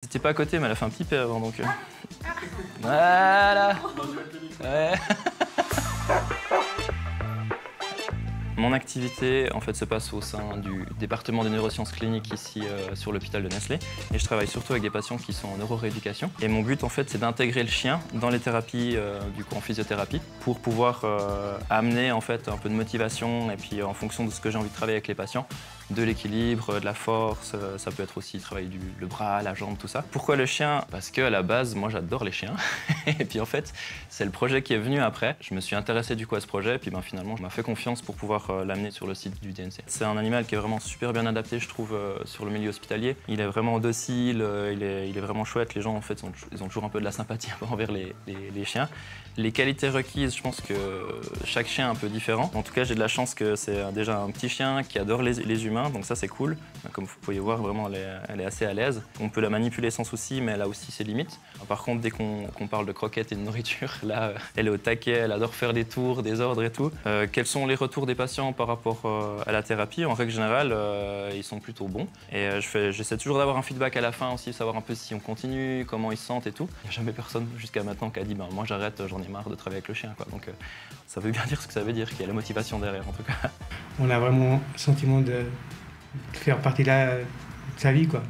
J'étais pas à côté, mais elle a fait un pipé avant, donc... Voilà. Ouais. Mon activité en fait, se passe au sein du département des neurosciences cliniques ici sur l'hôpital de Nestlé. Et je travaille surtout avec des patients qui sont en neurorééducation. Et mon but en fait, c'est d'intégrer le chien dans les thérapies du coup en physiothérapie pour pouvoir amener en fait un peu de motivation et puis en fonction de ce que j'ai envie de travailler avec les patients, de l'équilibre, de la force, ça peut être aussi travailler le bras, la jambe, tout ça. Pourquoi le chien? Parce qu'à la base, moi j'adore les chiens. Et puis en fait, c'est le projet qui est venu après. Je me suis intéressé du coup à ce projet et puis finalement, je m'a fait confiance pour pouvoir l'amener sur le site du DNC. C'est un animal qui est vraiment super bien adapté, je trouve, sur le milieu hospitalier. Il est vraiment docile, il est vraiment chouette. Les gens en fait, ils ont toujours un peu de la sympathie envers les chiens. Les qualités requises, je pense que chaque chien est un peu différent. En tout cas, j'ai de la chance que c'est déjà un petit chien qui adore les humains, donc ça c'est cool. Comme vous pouvez voir, vraiment elle est assez à l'aise. On peut la manipuler sans souci, mais elle a aussi ses limites. Par contre, dès qu'on parle de croquettes et de nourriture, là, elle est au taquet, elle adore faire des tours, des ordres et tout. Quels sont les retours des patients par rapport à la thérapie? En règle générale, ils sont plutôt bons. Et j'essaie toujours d'avoir un feedback à la fin aussi, savoir un peu si on continue, comment ils se sentent et tout. Il n'y a jamais personne jusqu'à maintenant qui a dit moi j'arrête, j'en ai marre de travailler avec le chien, quoi. Donc ça veut bien dire ce que ça veut dire, qu'il y a la motivation derrière en tout cas. On a vraiment le sentiment de faire partie de sa vie, quoi.